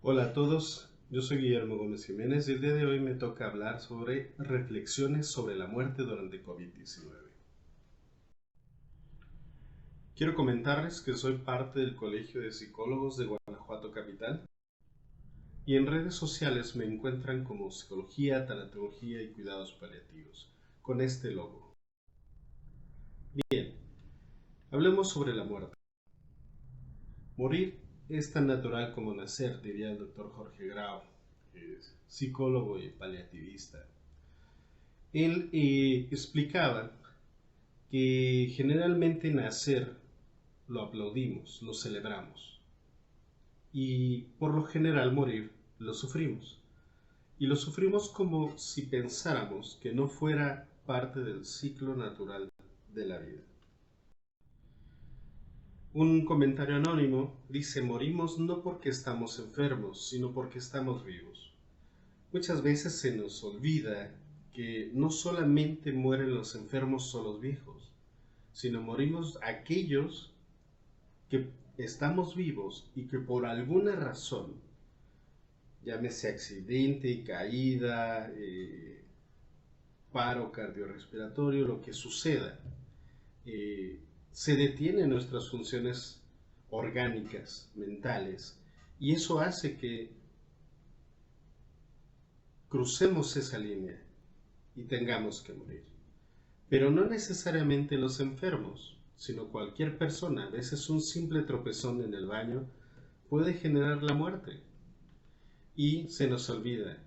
Hola a todos, yo soy Guillermo Gómez Jiménez y el día de hoy me toca hablar sobre reflexiones sobre la muerte durante COVID-19. Quiero comentarles que soy parte del Colegio de Psicólogos de Guanajuato Capital y en redes sociales me encuentran como Psicología, Tanatología y Cuidados Paliativos, con este logo. Bien, hablemos sobre la muerte. Morir es tan natural como nacer, diría el doctor Jorge Grau, psicólogo y paliativista. Él explicaba que generalmente nacer lo aplaudimos, lo celebramos y por lo general morir lo sufrimos. Y lo sufrimos como si pensáramos que no fuera parte del ciclo natural de la vida. Un comentario anónimo dice: morimos no porque estamos enfermos, sino porque estamos vivos. Muchas veces se nos olvida que no solamente mueren los enfermos o los viejos, sino morimos aquellos que estamos vivos y que por alguna razón, llámese accidente, caída, paro cardiorrespiratorio, lo que suceda, se detienen nuestras funciones orgánicas, mentales, y eso hace que crucemos esa línea y tengamos que morir. Pero no necesariamente los enfermos, sino cualquier persona. A veces un simple tropezón en el baño puede generar la muerte. Y se nos olvida,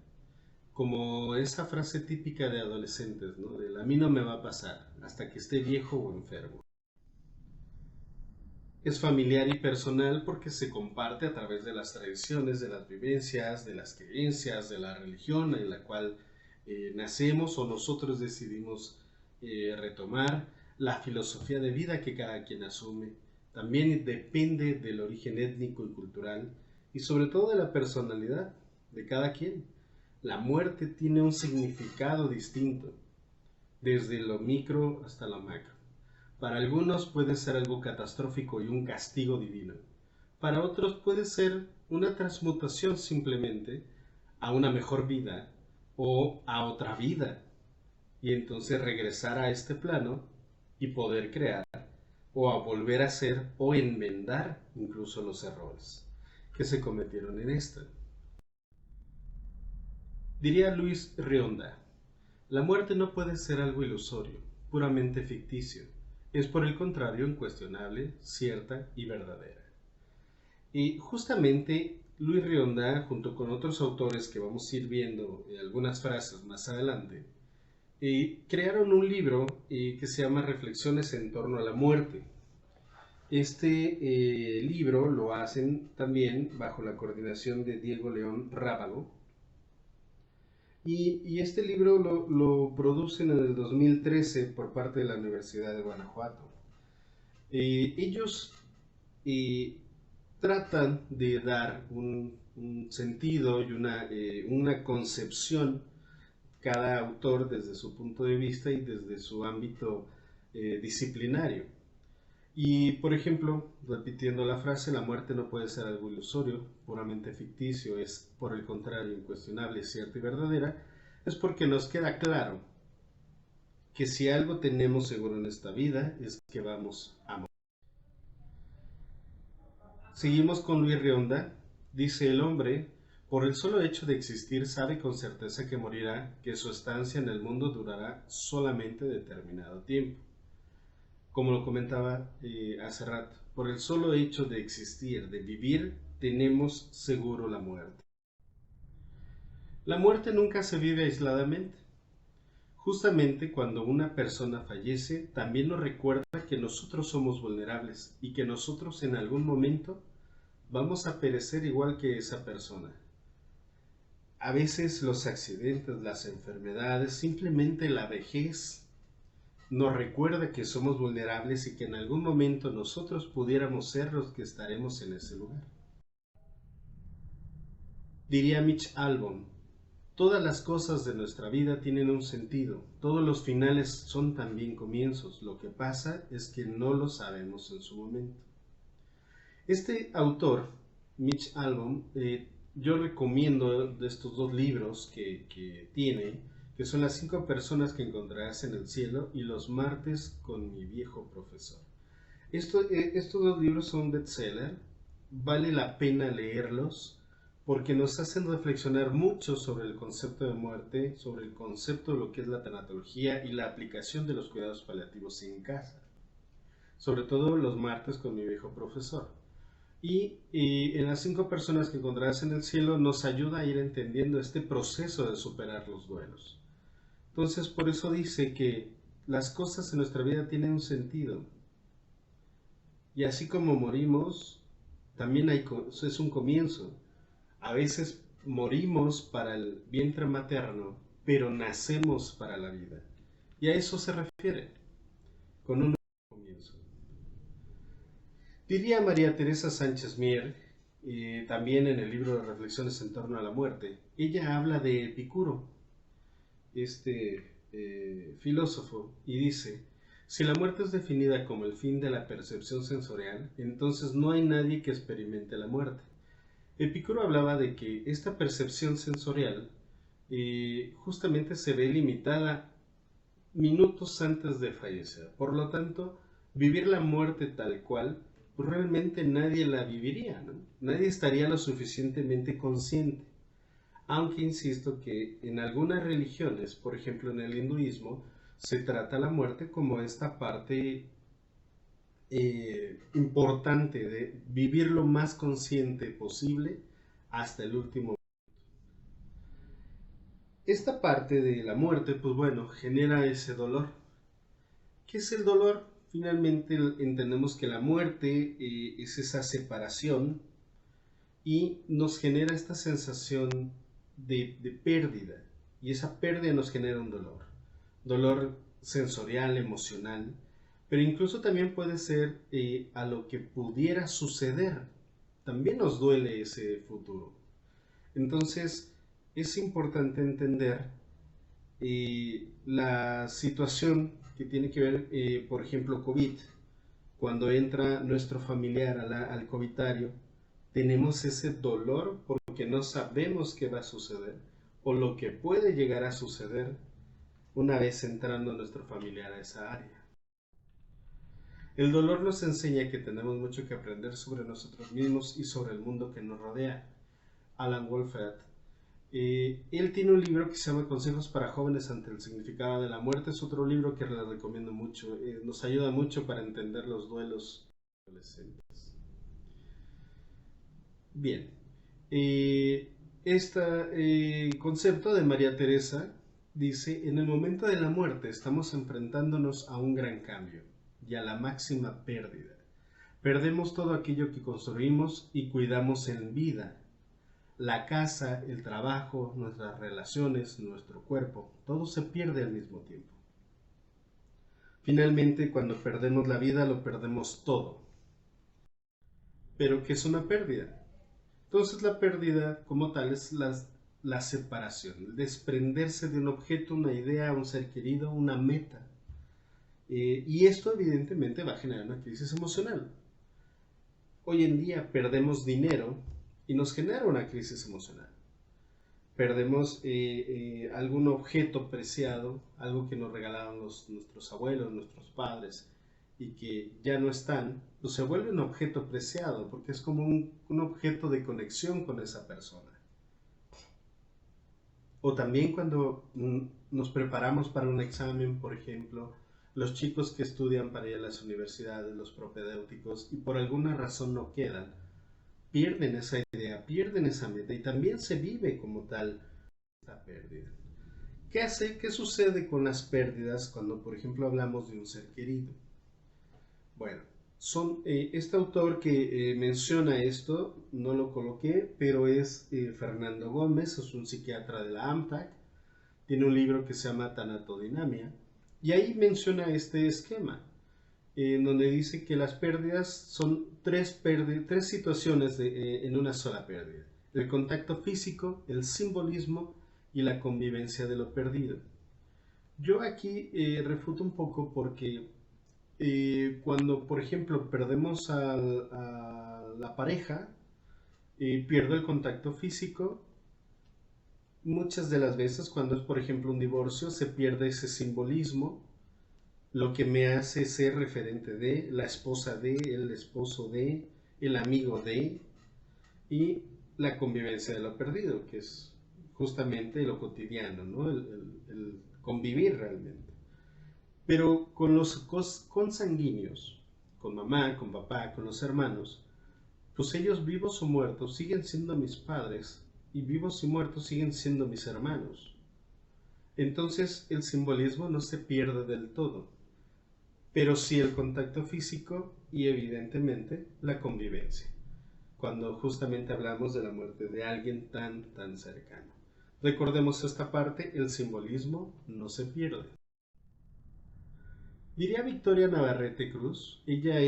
como esa frase típica de adolescentes, ¿no? Del a mí no me va a pasar hasta que esté viejo o enfermo. Es familiar y personal porque se comparte a través de las tradiciones, de las vivencias, de las creencias, de la religión en la cual nacemos o nosotros decidimos retomar, la filosofía de vida que cada quien asume. También depende del origen étnico y cultural y sobre todo de la personalidad de cada quien. La muerte tiene un significado distinto, desde lo micro hasta lo macro. Para algunos puede ser algo catastrófico y un castigo divino. Para otros puede ser una transmutación simplemente a una mejor vida o a otra vida. Y entonces regresar a este plano y poder crear o a volver a hacer o enmendar incluso los errores que se cometieron en esta. Diría Luis Rionda: la muerte no puede ser algo ilusorio, puramente ficticio. Es por el contrario incuestionable, cierta y verdadera. Y justamente Luis Rionda, junto con otros autores que vamos a ir viendo algunas frases más adelante, crearon un libro que se llama Reflexiones en torno a la muerte. Este libro lo hacen también bajo la coordinación de Diego León Rábago, y este libro lo producen en el 2013 por parte de la Universidad de Guanajuato. Ellos eh, tratan de dar un sentido y una concepción, cada autor desde su punto de vista y desde su ámbito disciplinario. Y, por ejemplo, repitiendo la frase, la muerte no puede ser algo ilusorio, puramente ficticio, es por el contrario incuestionable, cierta y verdadera, es porque nos queda claro que si algo tenemos seguro en esta vida es que vamos a morir. Seguimos con Luis Rionda. Dice: el hombre, por el solo hecho de existir, sabe con certeza que morirá, que su estancia en el mundo durará solamente determinado tiempo. Como lo comentaba hace rato, por el solo hecho de existir, de vivir, tenemos seguro la muerte. La muerte nunca se vive aisladamente. Justamente cuando una persona fallece, también nos recuerda que nosotros somos vulnerables y que nosotros en algún momento vamos a perecer igual que esa persona. A veces los accidentes, las enfermedades, simplemente la vejez nos recuerda que somos vulnerables y que en algún momento nosotros pudiéramos ser los que estaremos en ese lugar. Diría Mitch Albom: todas las cosas de nuestra vida tienen un sentido, todos los finales son también comienzos, lo que pasa es que no lo sabemos en su momento. Este autor, Mitch Albom, yo recomiendo de estos dos libros que tiene, que son Las 5 personas que encontrarás en el cielo y Los martes con mi viejo profesor. Estos dos libros son bestseller, vale la pena leerlos porque nos hacen reflexionar mucho sobre el concepto de muerte, sobre el concepto de lo que es la tanatología y la aplicación de los cuidados paliativos en casa, sobre todo los martes con mi viejo profesor. Y en Las 5 personas que encontrarás en el cielo nos ayuda a ir entendiendo este proceso de superar los duelos. Entonces, por eso dice que las cosas en nuestra vida tienen un sentido. Y así como morimos, también es un comienzo. A veces morimos para el vientre materno, pero nacemos para la vida. Y a eso se refiere, con un nuevo comienzo. Diría María Teresa Sánchez Mier, también en el libro de Reflexiones en torno a la muerte, ella habla de Epicuro, filósofo, y dice, si la muerte es definida como el fin de la percepción sensorial, entonces no hay nadie que experimente la muerte. Epicuro hablaba de que esta percepción sensorial justamente se ve limitada minutos antes de fallecer. Por lo tanto, vivir la muerte tal cual, pues realmente nadie la viviría, ¿no? Nadie estaría lo suficientemente consciente. Aunque insisto que en algunas religiones, por ejemplo en el hinduismo, se trata la muerte como esta parte importante de vivir lo más consciente posible hasta el último. Esta parte de la muerte, pues bueno, genera ese dolor. ¿Qué es el dolor? Finalmente entendemos que la muerte es esa separación y nos genera esta sensación de pérdida. Y esa pérdida nos genera un dolor. Dolor sensorial, emocional, pero incluso también puede ser a lo que pudiera suceder. También nos duele ese futuro. Entonces, es importante entender la situación que tiene que ver, por ejemplo, COVID. Cuando entra nuestro familiar al covitario, tenemos ese dolor porque no sabemos qué va a suceder o lo que puede llegar a suceder una vez entrando nuestro familiar a esa área. El dolor nos enseña que tenemos mucho que aprender sobre nosotros mismos y sobre el mundo que nos rodea. Alan Wolfert. Él tiene un libro que se llama Consejos para jóvenes ante el significado de la muerte. Es otro libro que les recomiendo mucho. Nos ayuda mucho para entender los duelos adolescentes. Bien. Este concepto de María Teresa dice, en el momento de la muerte estamos enfrentándonos a un gran cambio y a la máxima pérdida. Perdemos todo aquello que construimos y cuidamos en vida. La casa, el trabajo, nuestras relaciones, nuestro cuerpo, todo se pierde al mismo tiempo. Finalmente, cuando perdemos la vida, lo perdemos todo. Pero ¿qué es una pérdida? Entonces la pérdida como tal es la separación, el desprenderse de un objeto, una idea, un ser querido, una meta. Y esto evidentemente va a generar una crisis emocional. Hoy en día perdemos dinero y nos genera una crisis emocional. Perdemos algún objeto preciado, algo que nos regalaron nuestros abuelos, nuestros padres, y que ya no están, pues se vuelve un objeto preciado, porque es como un objeto de conexión con esa persona. O también cuando nos preparamos para un examen, por ejemplo, los chicos que estudian para ir a las universidades, los propedéuticos, y por alguna razón no quedan, pierden esa idea, pierden esa meta, y también se vive como tal esta pérdida. ¿Qué sucede con las pérdidas cuando, por ejemplo, hablamos de un ser querido? Bueno, este autor que menciona esto, no lo coloqué, pero es Fernando Gómez, es un psiquiatra de la AMTAC, tiene un libro que se llama Tanatodinamia, y ahí menciona este esquema, en donde dice que las pérdidas son tres situaciones en una sola pérdida. El contacto físico, el simbolismo y la convivencia de lo perdido. Yo aquí refuto un poco porque cuando, por ejemplo, perdemos a la pareja, Pierdo el contacto físico. Muchas de las veces cuando es, por ejemplo, un divorcio, se pierde ese simbolismo, lo que me hace ser referente de, la esposa de, el esposo de, el amigo de, y la convivencia de lo perdido, que es justamente lo cotidiano, ¿no? El convivir realmente. Pero con los consanguíneos, con mamá, con papá, con los hermanos, pues ellos vivos o muertos siguen siendo mis padres y vivos y muertos siguen siendo mis hermanos. Entonces el simbolismo no se pierde del todo, pero sí el contacto físico y evidentemente la convivencia, cuando justamente hablamos de la muerte de alguien tan cercano. Recordemos esta parte, el simbolismo no se pierde. Diría Victoria Navarrete Cruz, ella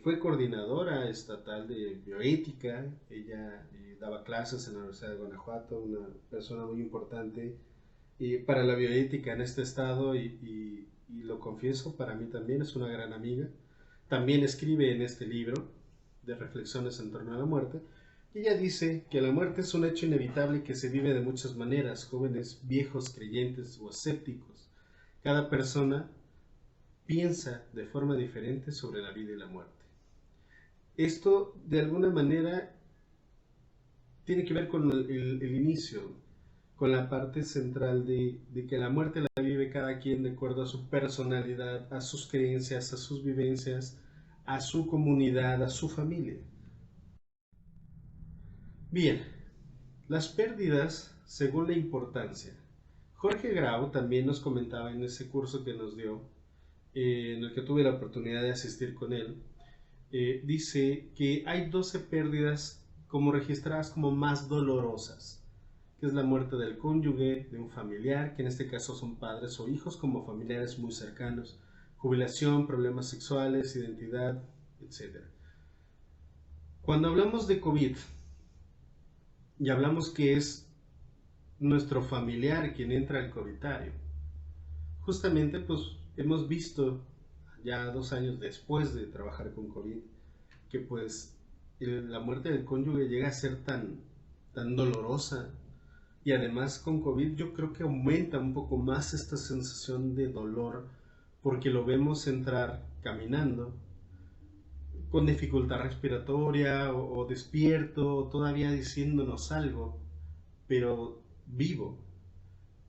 fue coordinadora estatal de bioética, ella daba clases en la Universidad de Guanajuato, una persona muy importante para la bioética en este estado y lo confieso, para mí también es una gran amiga. También escribe en este libro de reflexiones en torno a la muerte. Y ella dice que la muerte es un hecho inevitable que se vive de muchas maneras, jóvenes, viejos, creyentes o escépticos. Cada persona piensa de forma diferente sobre la vida y la muerte. Esto, de alguna manera, tiene que ver con el inicio, con la parte central de que la muerte la vive cada quien de acuerdo a su personalidad, a sus creencias, a sus vivencias, a su comunidad, a su familia. Bien, las pérdidas según la importancia. Jorge Grau también nos comentaba en ese curso que nos dio, en el que tuve la oportunidad de asistir con él, dice que hay 12 pérdidas como registradas como más dolorosas, que es la muerte del cónyuge, de un familiar, que en este caso son padres o hijos como familiares muy cercanos, jubilación, problemas sexuales, identidad, etc. Cuando hablamos de COVID y hablamos que es nuestro familiar quien entra al covitario, justamente pues hemos visto ya 2 años después de trabajar con COVID que pues la muerte del cónyuge llega a ser tan dolorosa y además con COVID yo creo que aumenta un poco más esta sensación de dolor porque lo vemos entrar caminando con dificultad respiratoria o despierto, todavía diciéndonos algo, pero vivo.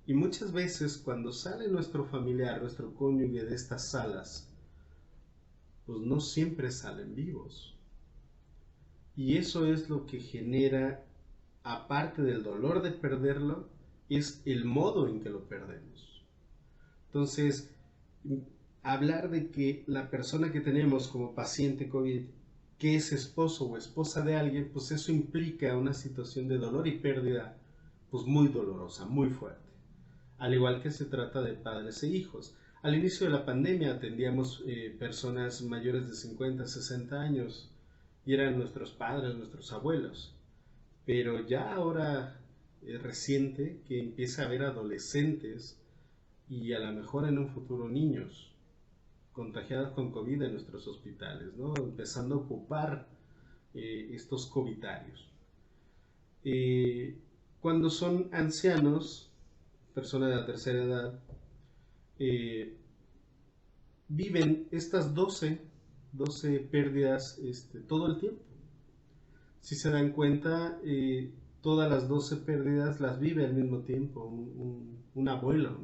Y muchas veces cuando sale nuestro familiar, nuestro cónyuge de estas salas, pues no siempre salen vivos. Y eso es lo que genera, aparte del dolor de perderlo, es el modo en que lo perdemos. Entonces, hablar de que la persona que tenemos como paciente COVID, que es esposo o esposa de alguien, pues eso implica una situación de dolor y pérdida, pues muy dolorosa, muy fuerte. Al igual que se trata de padres e hijos. Al inicio de la pandemia atendíamos personas mayores de 50, 60 años y eran nuestros padres, nuestros abuelos. Pero ya ahora es reciente que empieza a haber adolescentes y a lo mejor en un futuro niños contagiados con COVID en nuestros hospitales, ¿no? Empezando a ocupar estos covidarios. Cuando son ancianos, personas de la tercera edad, eh, viven estas doce pérdidas todo el tiempo. Si se dan cuenta, todas las 12 pérdidas las vive al mismo tiempo un abuelo.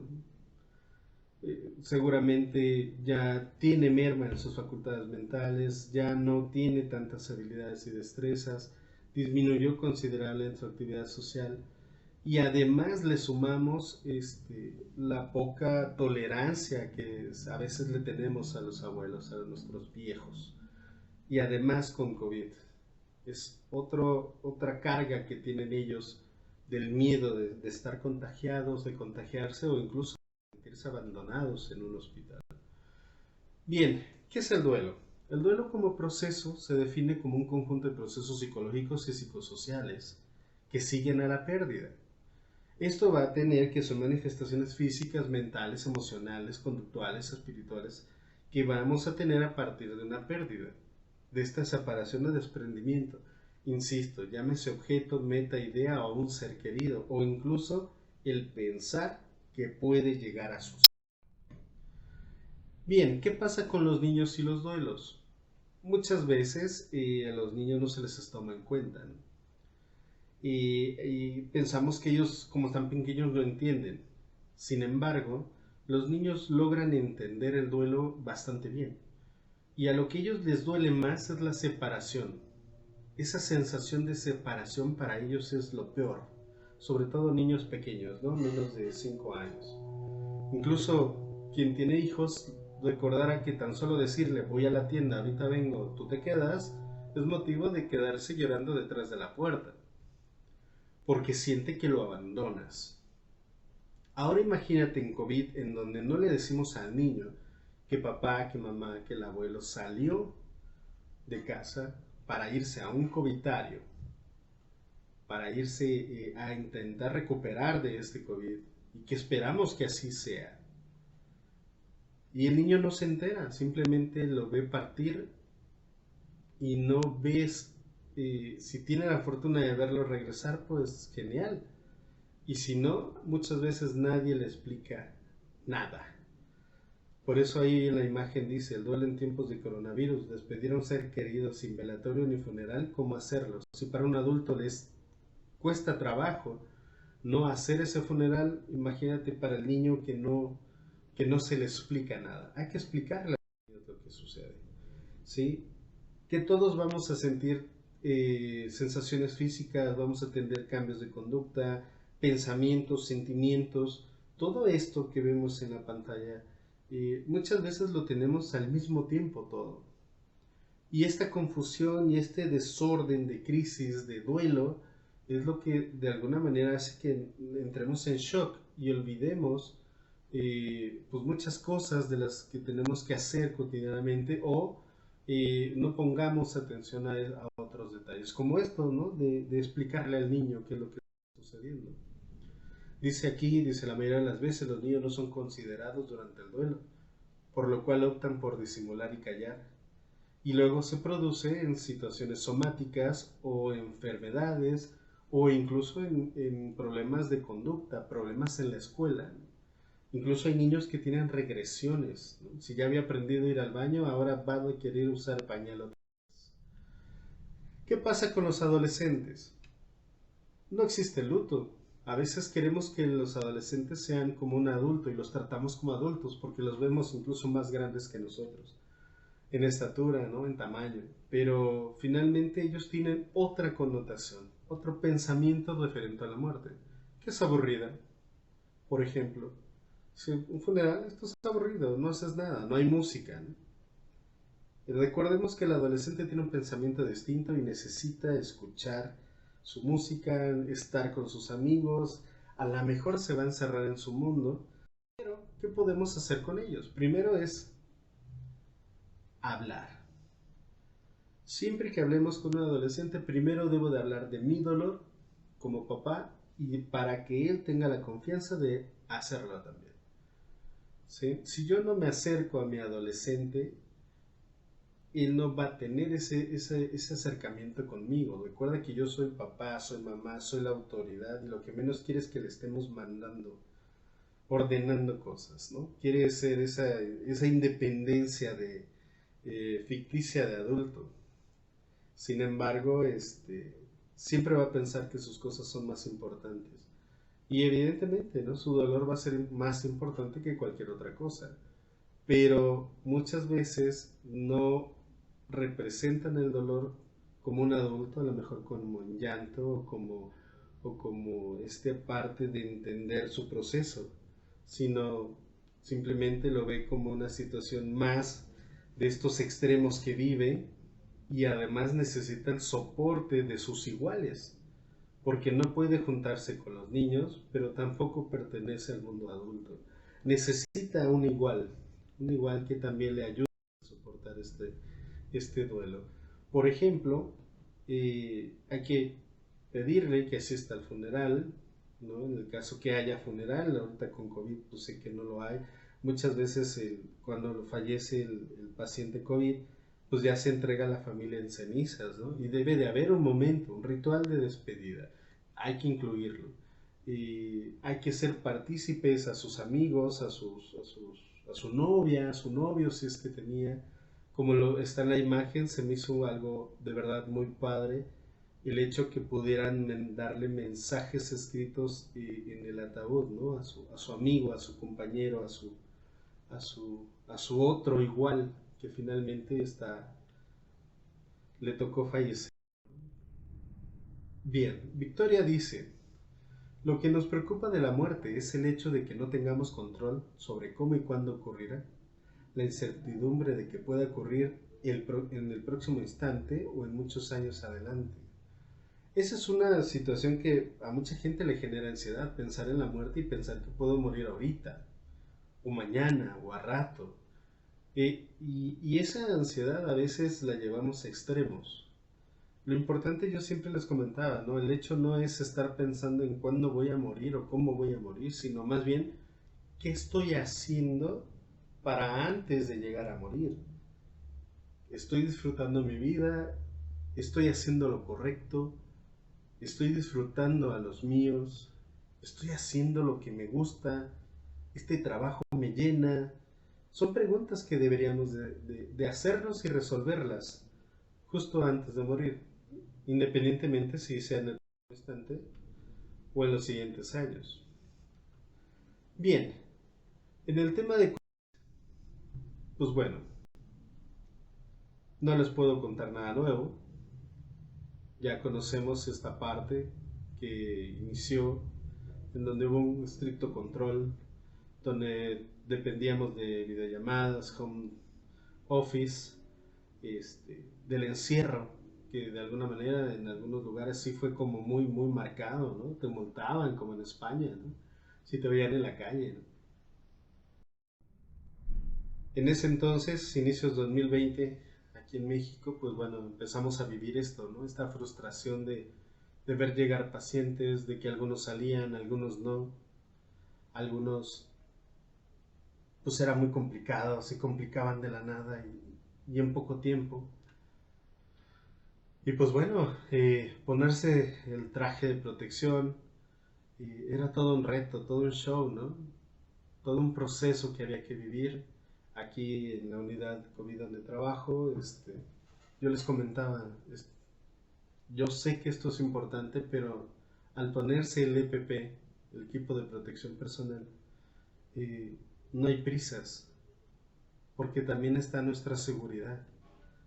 Seguramente ya tiene merma en sus facultades mentales, ya no tiene tantas habilidades y destrezas, disminuyó considerable en su actividad social y además le sumamos la poca tolerancia que a veces le tenemos a los abuelos, a nuestros viejos y además con COVID. Es otra carga que tienen ellos del miedo de estar contagiados, de contagiarse o incluso de sentirse abandonados en un hospital. Bien, ¿qué es el duelo? El duelo como proceso se define como un conjunto de procesos psicológicos y psicosociales que siguen a la pérdida. Esto va a tener que son manifestaciones físicas, mentales, emocionales, conductuales, espirituales que vamos a tener a partir de una pérdida, de esta separación de desprendimiento. Insisto, llámese objeto, meta, idea o un ser querido, o incluso el pensar que puede llegar a suceder. Bien, ¿qué pasa con los niños y los duelos? Muchas veces a los niños no se les toma en cuenta, ¿no? Y pensamos que ellos, como están pequeños, lo entienden. Sin embargo, los niños logran entender el duelo bastante bien. Y a lo que ellos les duele más es la separación. Esa sensación de separación para ellos es lo peor. Sobre todo niños pequeños, ¿no? Menos de 5 años. Incluso quien tiene hijos recordará que tan solo decirle voy a la tienda, ahorita vengo, tú te quedas, es motivo de quedarse llorando detrás de la puerta, porque siente que lo abandonas. Ahora imagínate en COVID, en donde no le decimos al niño que papá, que mamá, que el abuelo salió de casa para irse a un covitario, para irse a intentar recuperar de este COVID, y que esperamos que así sea. Y el niño no se entera, simplemente lo ve partir y no ves, si tiene la fortuna de verlo regresar, pues genial. Y si no, muchas veces nadie le explica nada. Por eso ahí en la imagen dice, el duelo en tiempos de coronavirus, despedir a un ser querido sin velatorio ni funeral, ¿cómo hacerlo? Si para un adulto les cuesta trabajo no hacer ese funeral, imagínate para el niño que no se le explica nada. Hay que explicarle lo que sucede, ¿sí? Que todos vamos a sentir sensaciones físicas, vamos a tener cambios de conducta, pensamientos, sentimientos, todo esto que vemos en la pantalla, muchas veces lo tenemos al mismo tiempo todo. Y esta confusión y este desorden de crisis, de duelo, es lo que de alguna manera hace que entremos en shock y olvidemos pues muchas cosas de las que tenemos que hacer cotidianamente o no pongamos atención a otros detalles, como esto, ¿no? De explicarle al niño qué es lo que está sucediendo. Dice aquí, dice la mayoría de las veces los niños no son considerados durante el duelo, por lo cual optan por disimular y callar. Y luego se produce en situaciones somáticas o enfermedades o incluso en problemas de conducta, problemas en la escuela. Incluso hay niños que tienen regresiones, ¿no? Si ya había aprendido a ir al baño, ahora va a querer usar pañal otra vez. ¿Qué pasa con los adolescentes? No existe luto. A veces queremos que los adolescentes sean como un adulto y los tratamos como adultos porque los vemos incluso más grandes que nosotros, en estatura, ¿no? En tamaño. Pero finalmente ellos tienen otra connotación, otro pensamiento referente a la muerte, que es aburrida. Por ejemplo, si un funeral, esto es aburrido, no haces nada, no hay música, ¿no? Y recordemos que el adolescente tiene un pensamiento distinto y necesita escuchar su música, estar con sus amigos, a lo mejor se va a encerrar en su mundo, pero ¿qué podemos hacer con ellos? Primero es hablar. Siempre que hablemos con un adolescente, primero debo de hablar de mi dolor como papá y para que él tenga la confianza de hacerlo también. ¿Sí? Si yo no me acerco a mi adolescente, él no va a tener ese acercamiento conmigo. Recuerda que yo soy papá, soy mamá, soy la autoridad y lo que menos quiere es que le estemos mandando, ordenando cosas, ¿no? Quiere ser esa independencia ficticia de adulto. Sin embargo, siempre va a pensar que sus cosas son más importantes. Y evidentemente, ¿no? Su dolor va a ser más importante que cualquier otra cosa. Pero muchas veces no representan el dolor como un adulto, a lo mejor como un llanto o como parte de entender su proceso, sino simplemente lo ve como una situación más de estos extremos que vive y además necesita el soporte de sus iguales, porque no puede juntarse con los niños, pero tampoco pertenece al mundo adulto. Necesita un igual que también le ayude a soportar este duelo. Por ejemplo, hay que pedirle que asista al funeral, ¿no? En el caso que haya funeral, ahorita con COVID pues sé que no lo hay. Muchas veces cuando fallece el paciente COVID, pues ya se entrega a la familia en cenizas, ¿no? Y debe de haber un momento, un ritual de despedida. Hay que incluirlo. Y hay que ser partícipes a sus amigos, a su novia, a su novio, si es que tenía. Como está en la imagen, se me hizo algo de verdad muy padre. El hecho que pudieran darle mensajes escritos en el ataúd, ¿no? A su amigo, a su compañero, a su otro igual, que finalmente le tocó fallecer. Bien, Victoria dice, lo que nos preocupa de la muerte es el hecho de que no tengamos control sobre cómo y cuándo ocurrirá, la incertidumbre de que pueda ocurrir en el próximo instante o en muchos años adelante. Esa es una situación que a mucha gente le genera ansiedad, pensar en la muerte y pensar que puedo morir ahorita, o mañana, o a rato. Y esa ansiedad a veces la llevamos a extremos. Lo importante, yo siempre les comentaba, ¿no? El hecho no es estar pensando en cuándo voy a morir o cómo voy a morir, sino más bien qué estoy haciendo para antes de llegar a morir. Estoy disfrutando mi vida, estoy haciendo lo correcto, estoy disfrutando a los míos, estoy haciendo lo que me gusta, este trabajo me llena. Son preguntas que deberíamos de hacernos y resolverlas justo antes de morir, independientemente si sea en el instante o en los siguientes años. Bien, en el tema de... Pues bueno, no les puedo contar nada nuevo. Ya conocemos esta parte que inició en donde hubo un estricto control, donde dependíamos de videollamadas, home office, del encierro, que de alguna manera en algunos lugares sí fue como muy marcado, ¿no? Te multaban como en España, ¿no? Si te veían en la calle, ¿no? En ese entonces, inicios 2020, aquí en México, pues bueno, empezamos a vivir esto, ¿no? Esta frustración de ver llegar pacientes, de que algunos salían, algunos no, algunos pues era muy complicado, se complicaban de la nada y en poco tiempo. Y pues bueno, ponerse el traje de protección era todo un reto, todo un show, ¿no? Todo un proceso que había que vivir aquí en la unidad COVID donde trabajo. Yo les comentaba, yo sé que esto es importante, pero al ponerse el EPP, el equipo de protección personal, eh, no hay prisas, porque también está nuestra seguridad.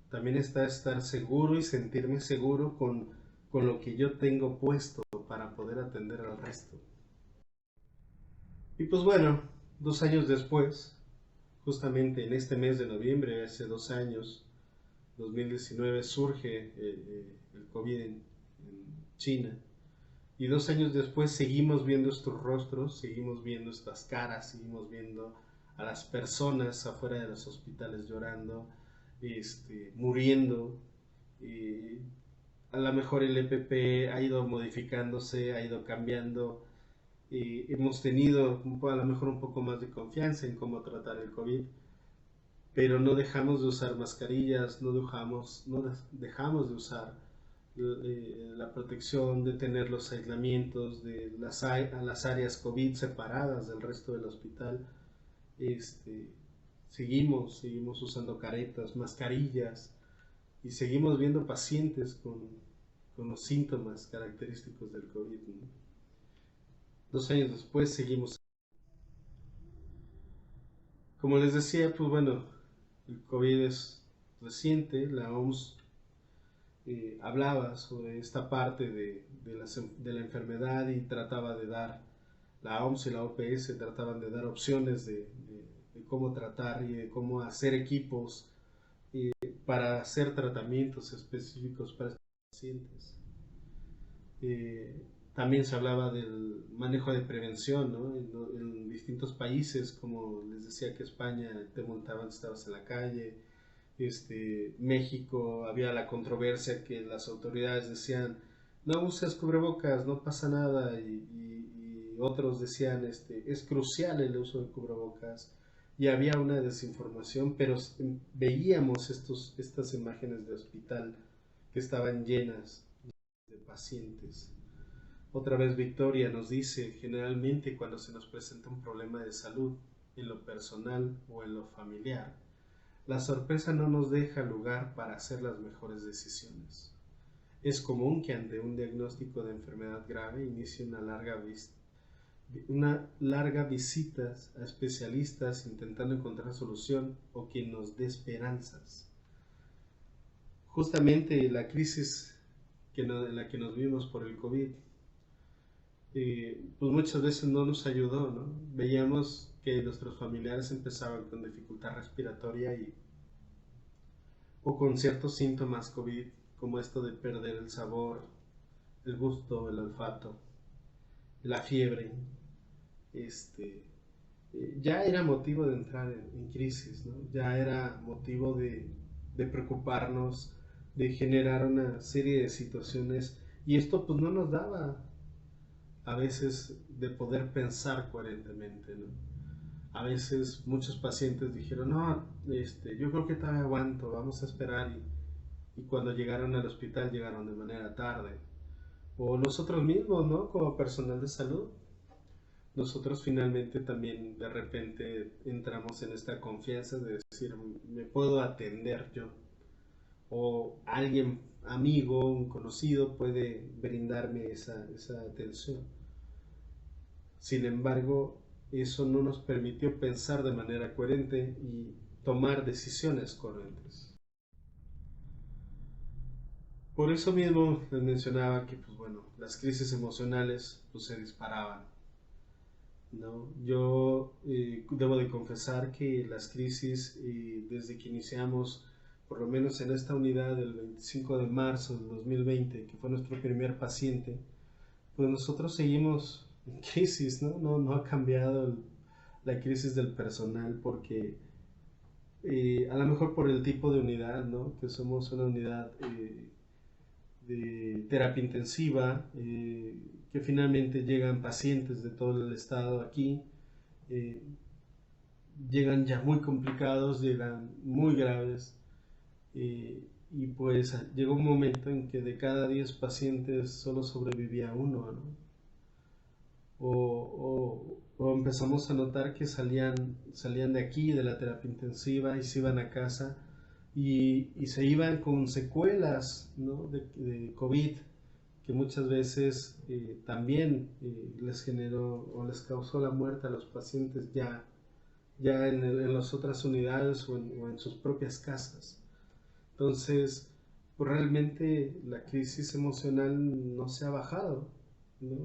También está estar seguro y sentirme seguro con lo que yo tengo puesto para poder atender al resto. Y pues bueno, 2 años después, justamente en este mes de noviembre, hace 2 años, 2019, surge el COVID en China. Y 2 años después seguimos viendo estos rostros, seguimos viendo estas caras, seguimos viendo a las personas afuera de los hospitales llorando, muriendo. Y a lo mejor el EPP ha ido modificándose, ha ido cambiando. Y hemos tenido a lo mejor un poco más de confianza en cómo tratar el COVID, pero no dejamos de usar mascarillas, no dejamos de usar la protección, de tener los aislamientos, de las áreas COVID separadas del resto del hospital. Este, seguimos usando caretas, mascarillas y seguimos viendo pacientes con los síntomas característicos del COVID, ¿no? 2 años después seguimos. Como les decía, pues bueno, el COVID es reciente, la OMS hablaba sobre esta parte de la enfermedad y trataba de dar, la OMS y la OPS trataban de dar opciones de cómo tratar y de cómo hacer equipos para hacer tratamientos específicos para estos pacientes. Eh, También se hablaba del manejo de prevención, ¿no? En distintos países, como les decía que España te multaban si estabas en la calle, México había la controversia que las autoridades decían no uses cubrebocas, no pasa nada, y otros decían es crucial el uso de cubrebocas, y había una desinformación, pero veíamos estas imágenes de hospital que estaban llenas de pacientes. Otra vez Victoria nos dice, generalmente cuando se nos presenta un problema de salud, en lo personal o en lo familiar, la sorpresa no nos deja lugar para hacer las mejores decisiones. Es común que ante un diagnóstico de enfermedad grave inicie una larga visita a especialistas intentando encontrar solución o quien nos dé esperanzas. Justamente la crisis en la que nos vimos por el COVID, pues muchas veces no nos ayudó, ¿no? Veíamos que nuestros familiares empezaban con dificultad respiratoria o con ciertos síntomas COVID, como esto de perder el sabor, el gusto, el olfato, la fiebre. Este, ya era motivo de entrar en crisis, ¿no? Ya era motivo de preocuparnos, de generar una serie de situaciones, y esto pues no nos daba a veces de poder pensar coherentemente, ¿no? A veces muchos pacientes dijeron, no, yo creo que todavía aguanto, vamos a esperar, y cuando llegaron al hospital llegaron de manera tarde. O nosotros mismos, ¿no? Como personal de salud, nosotros finalmente también de repente entramos en esta confianza de decir, me puedo atender yo, o alguien, amigo, un conocido puede brindarme esa atención. Sin embargo, eso no nos permitió pensar de manera coherente y tomar decisiones correctas. Por eso mismo les mencionaba que, pues bueno, las crisis emocionales pues, se disparaban, ¿no? Yo debo de confesar que las crisis, desde que iniciamos, por lo menos en esta unidad del 25 de marzo del 2020, que fue nuestro primer paciente, pues nosotros seguimos en crisis, ¿no? No ha cambiado la crisis del personal porque a lo mejor por el tipo de unidad, ¿no? Que somos una unidad de terapia intensiva, que finalmente llegan pacientes de todo el estado aquí, eh, llegan ya muy complicados, llegan muy graves, y pues llegó un momento en que de cada 10 pacientes solo sobrevivía uno, ¿no? O empezamos a notar que salían de aquí, de la terapia intensiva, y se iban a casa y se iban con secuelas, ¿no? de COVID, que muchas veces también les generó o les causó la muerte a los pacientes ya en las otras unidades o en sus propias casas. Entonces, pues realmente la crisis emocional no se ha bajado, ¿no?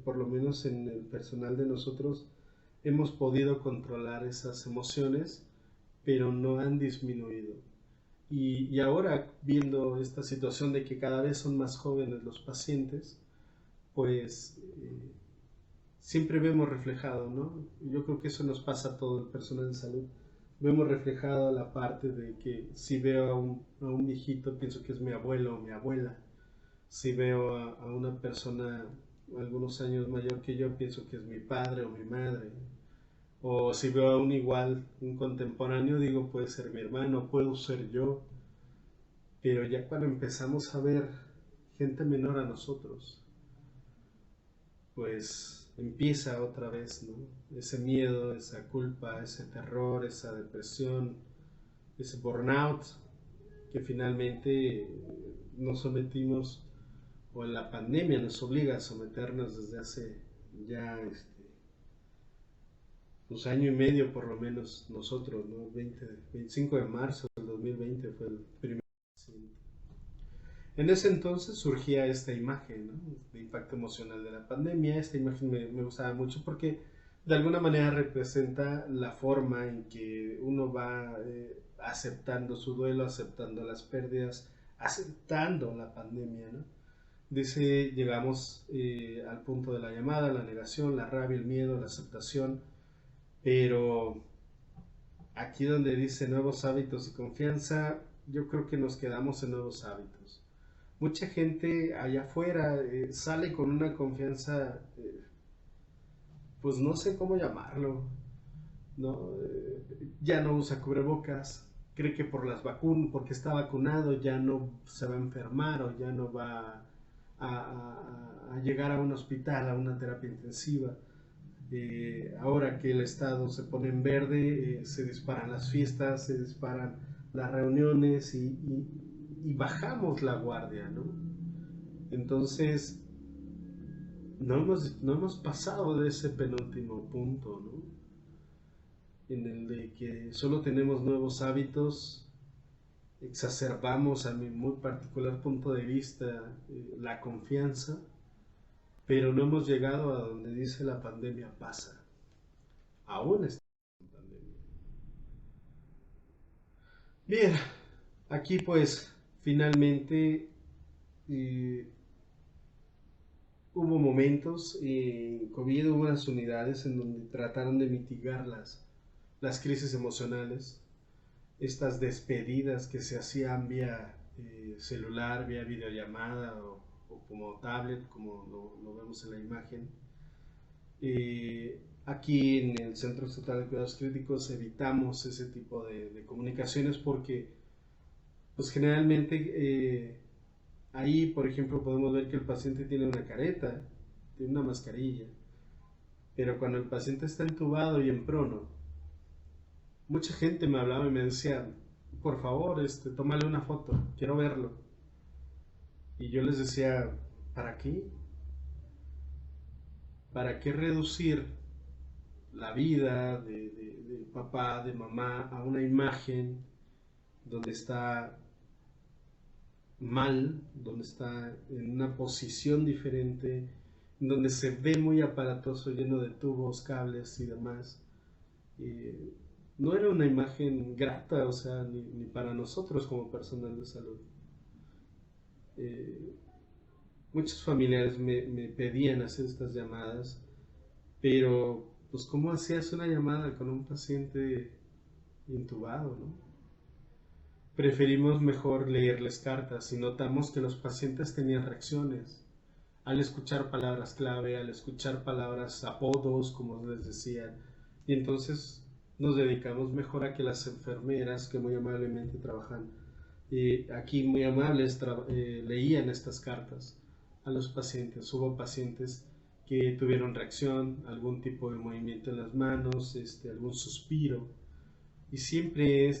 Por lo menos en el personal de nosotros hemos podido controlar esas emociones, pero no han disminuido. Y ahora, viendo esta situación de que cada vez son más jóvenes los pacientes, pues siempre vemos reflejado, ¿no? Yo creo que eso nos pasa a todo el personal de salud. Vemos reflejado la parte de que si veo a un viejito pienso que es mi abuelo o mi abuela. Si veo a una persona algunos años mayor que yo pienso que es mi padre o mi madre. O si veo a un igual, un contemporáneo, digo puede ser mi hermano, puedo ser yo. Pero ya cuando empezamos a ver gente menor a nosotros, pues empieza otra vez, ¿no? Ese miedo, esa culpa, ese terror, esa depresión, ese burnout que finalmente nos sometimos, o la pandemia nos obliga a someternos desde hace ya pues año y medio por lo menos nosotros, ¿no? 25 de marzo del 2020 fue el primer paciente. En ese entonces surgía esta imagen, ¿no? De impacto emocional de la pandemia. Esta imagen me gustaba mucho porque de alguna manera representa la forma en que uno va aceptando su duelo, aceptando las pérdidas, aceptando la pandemia, ¿no? Dice, llegamos al punto de la llamada, la negación, la rabia, el miedo, la aceptación, pero aquí donde dice nuevos hábitos y confianza, yo creo que nos quedamos en nuevos hábitos. Mucha gente allá afuera sale con una confianza, pues no sé cómo llamarlo, ¿no? Ya no usa cubrebocas, cree que por las vacunas, porque está vacunado, ya no se va a enfermar o ya no va a llegar a un hospital, a una terapia intensiva. Ahora que el estado se pone en verde, se disparan las fiestas, se disparan las reuniones y bajamos la guardia, ¿no? Entonces, no hemos pasado de ese penúltimo punto, ¿no? En el de que solo tenemos nuevos hábitos, exacerbamos a mi muy particular punto de vista la confianza, pero no hemos llegado a donde dice la pandemia pasa. Aún está en pandemia. Bien, aquí pues finalmente eh, hubo momentos en COVID, hubo unas unidades en donde trataron de mitigar las crisis emocionales, estas despedidas que se hacían vía celular, vía videollamada o como tablet, como lo vemos en la imagen. Aquí en el Centro Estatal de Cuidados Críticos evitamos ese tipo de comunicaciones porque pues generalmente ahí, por ejemplo, podemos ver que el paciente tiene una careta, tiene una mascarilla, pero cuando el paciente está entubado y en prono, mucha gente me hablaba y me decía, por favor, tómale una foto, quiero verlo. Y yo les decía, ¿para qué? ¿Para qué reducir la vida de papá, de mamá a una imagen donde está mal, donde está en una posición diferente, donde se ve muy aparatoso, lleno de tubos, cables y demás? Eh, no era una imagen grata, o sea, ni para nosotros como personal de salud. Eh, Muchos familiares me pedían hacer estas llamadas, pero pues ¿cómo hacías una llamada con un paciente intubado, no? Preferimos mejor leerles cartas y notamos que los pacientes tenían reacciones al escuchar palabras clave, al escuchar palabras apodos, como les decían, y entonces nos dedicamos mejor a que las enfermeras que muy amablemente trabajan aquí muy amables leían estas cartas a los pacientes. Hubo pacientes que tuvieron reacción, algún tipo de movimiento en las manos, algún suspiro, y siempre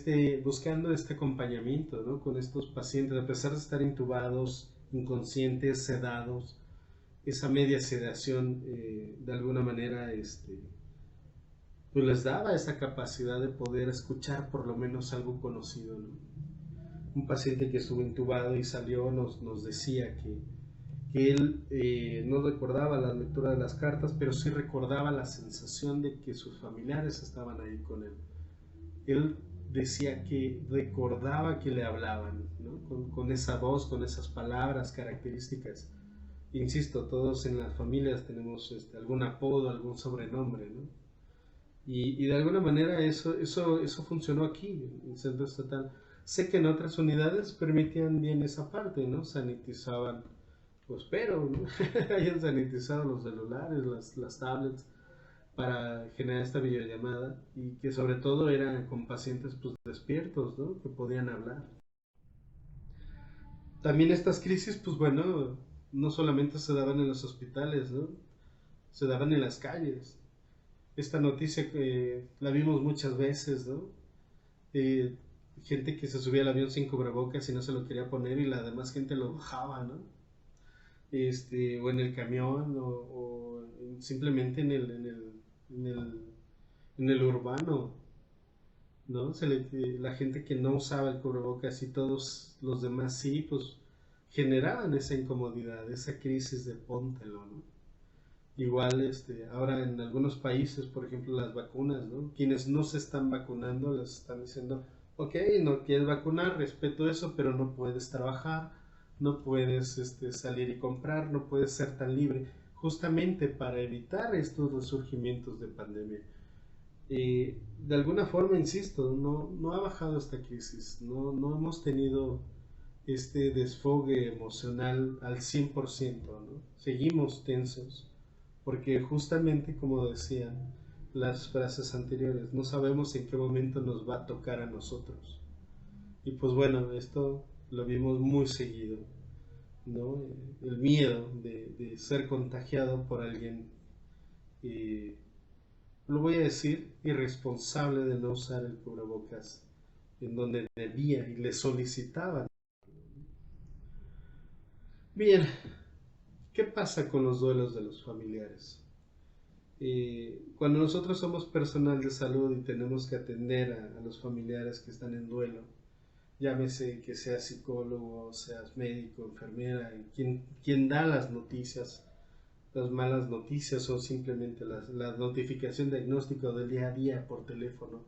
buscando este acompañamiento, ¿no? Con estos pacientes, a pesar de estar intubados, inconscientes, sedados, esa media sedación de alguna manera pues les daba esa capacidad de poder escuchar por lo menos algo conocido, ¿no? Un paciente que estuvo intubado y salió nos decía que él no recordaba la lectura de las cartas, pero sí recordaba la sensación de que sus familiares estaban ahí con él. Él decía que recordaba que le hablaban, ¿no? Con esa voz, con esas palabras características. Insisto, todos en las familias tenemos algún apodo, algún sobrenombre, ¿no? Y de alguna manera eso funcionó aquí, en el centro estatal. Sé que en otras unidades permitían bien esa parte, ¿no? Sanitizaban, pues pero, ¿no? Hayan sanitizado los celulares, las tablets, para generar esta videollamada y que sobre todo eran con pacientes pues despiertos, ¿no? Que podían hablar. También estas crisis, pues bueno, no solamente se daban en los hospitales, ¿no? Se daban en las calles. Esta noticia que la vimos muchas veces, ¿no? Eh, Gente que se subía al avión sin cubrebocas y no se lo quería poner y la demás gente lo bajaba, ¿no? O en el camión o simplemente en el urbano, ¿no? La gente que no usaba el cubrebocas y todos los demás sí, pues generaban esa incomodidad, esa crisis de póntelo, ¿no? Igual, ahora en algunos países, por ejemplo, las vacunas, ¿no? Quienes no se están vacunando les están diciendo, ok, no quieres vacunar, respeto eso, pero no puedes trabajar, no puedes salir y comprar, no puedes ser tan libre, justamente para evitar estos resurgimientos de pandemia. De alguna forma, insisto, no ha bajado esta crisis, no hemos tenido este desfogue emocional al 100%, ¿no? Seguimos tensos, porque justamente como decían, las frases anteriores, no sabemos en qué momento nos va a tocar a nosotros. Y pues bueno, esto lo vimos muy seguido, ¿no? El miedo de ser contagiado por alguien, lo voy a decir, irresponsable de no usar el cubrebocas en donde debía y le solicitaban. Bien, ¿qué pasa con los duelos de los familiares? Cuando nosotros somos personal de salud y tenemos que atender a los familiares que están en duelo, llámese que seas psicólogo, seas médico, enfermera, quien da las noticias, las malas noticias o simplemente la notificación diagnóstica del día a día por teléfono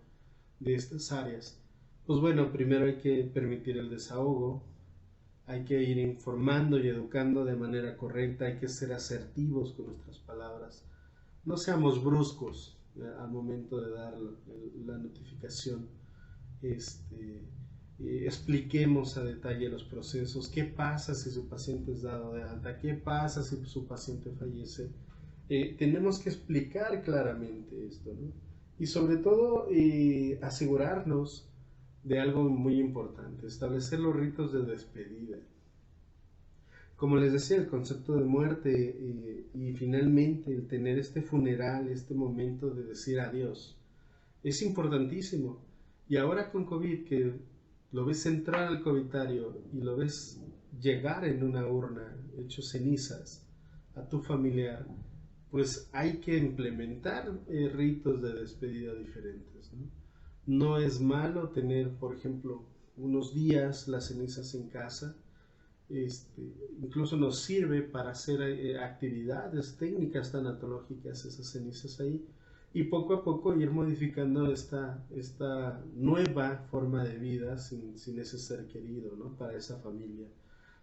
de estas áreas. Pues bueno, primero hay que permitir el desahogo, hay que ir informando y educando de manera correcta, hay que ser asertivos con nuestras palabras. No seamos bruscos al momento de dar la notificación. Expliquemos a detalle los procesos. ¿Qué pasa si su paciente es dado de alta? ¿Qué pasa si su paciente fallece? Tenemos que explicar claramente esto, ¿no? Y sobre todo asegurarnos de algo muy importante, establecer los ritos de despedida. Como les decía, el concepto de muerte y finalmente el tener este funeral, este momento de decir adiós, es importantísimo. Y ahora con COVID, que lo ves entrar al covitario y lo ves llegar en una urna hecho cenizas a tu familiar, pues hay que implementar ritos de despedida diferentes, ¿no? No es malo tener, por ejemplo, unos días las cenizas en casa. Incluso nos sirve para hacer actividades técnicas tanatológicas, esas cenizas ahí, y poco a poco ir modificando esta nueva forma de vida sin ese ser querido, ¿no? Para esa familia.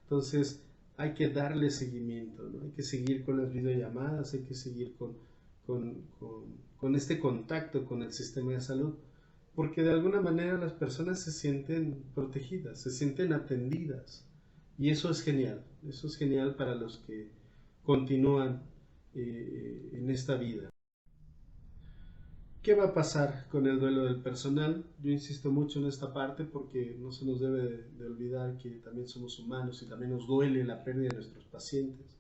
Entonces hay que darle seguimiento, ¿no? Hay que seguir con las videollamadas, hay que seguir con, con, con este contacto con el sistema de salud, porque de alguna manera las personas se sienten protegidas, se sienten atendidas. Y eso es genial para los que continúan en esta vida. ¿Qué va a pasar con el duelo del personal? Yo insisto mucho en esta parte porque no se nos debe de olvidar que también somos humanos y también nos duele la pérdida de nuestros pacientes.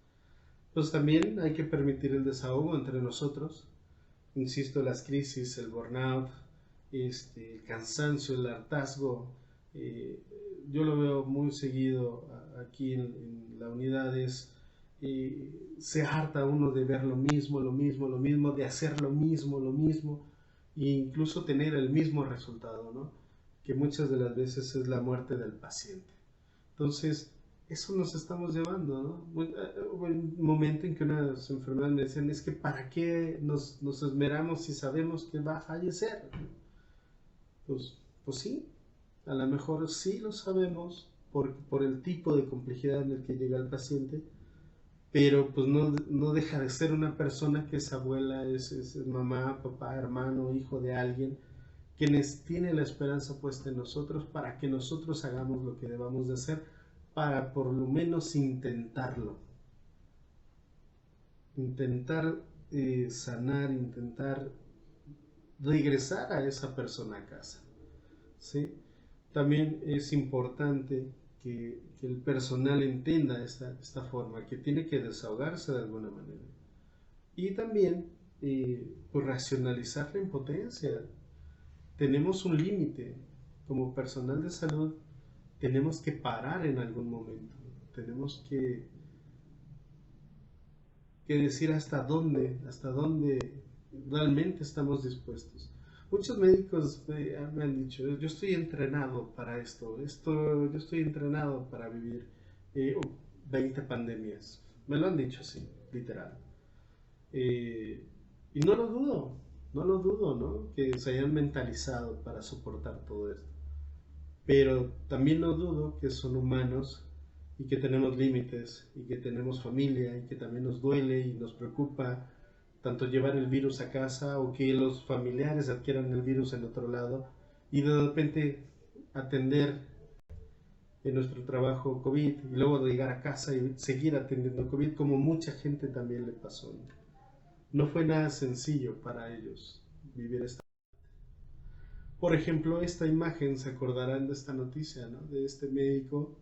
Pues también hay que permitir el desahogo entre nosotros. Insisto, las crisis, el burnout, el cansancio, el hartazgo, eh, yo lo veo muy seguido aquí en la unidad. Se harta uno de ver lo mismo, lo mismo, lo mismo, de hacer lo mismo, e incluso tener el mismo resultado, ¿no? Que muchas de las veces es la muerte del paciente. Entonces, eso nos estamos llevando, ¿no? Hubo un momento en que unas enfermeras me decían, es que ¿para qué nos esmeramos si sabemos que va a fallecer? Pues sí, a lo mejor sí lo sabemos por el tipo de complejidad en el que llega el paciente, pero pues no deja de ser una persona que es abuela, es mamá, papá, hermano, hijo de alguien, quienes tiene la esperanza puesta en nosotros para que nosotros hagamos lo que debamos de hacer, para por lo menos intentarlo. Intentar sanar, intentar regresar a esa persona a casa, ¿sí? También es importante que el personal entienda esta forma, que tiene que desahogarse de alguna manera. Y también pues racionalizar la impotencia. Tenemos un límite. Como personal de salud tenemos que parar en algún momento. Tenemos que decir hasta dónde realmente estamos dispuestos. Muchos médicos me han dicho, yo estoy entrenado para yo estoy entrenado para vivir 20 pandemias. Me lo han dicho así, literal. Eh, y no lo dudo, ¿no? Que se hayan mentalizado para soportar todo esto. Pero también no dudo que son humanos y que tenemos límites y que tenemos familia y que también nos duele y nos preocupa tanto llevar el virus a casa o que los familiares adquieran el virus en otro lado y de repente atender en nuestro trabajo COVID y luego de llegar a casa y seguir atendiendo COVID como mucha gente también le pasó. No fue nada sencillo para ellos. vivir esta. Por ejemplo, esta imagen, se acordarán de esta noticia, ¿no? De este médico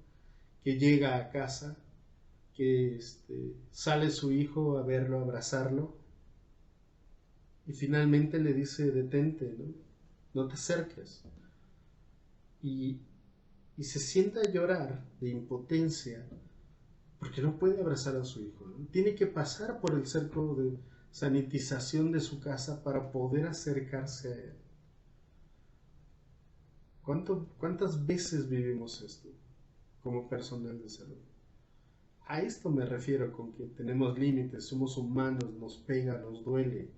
que llega a casa, que sale su hijo a verlo, a abrazarlo, y finalmente le dice, detente, ¿no? No te acerques. Y, y se sienta a llorar de impotencia porque no puede abrazar a su hijo, ¿no? Tiene que pasar por el cerco de sanitización de su casa para poder acercarse a él. ¿Cuántas veces vivimos esto como personal de salud? A esto me refiero con que tenemos límites, somos humanos, nos pega, nos duele.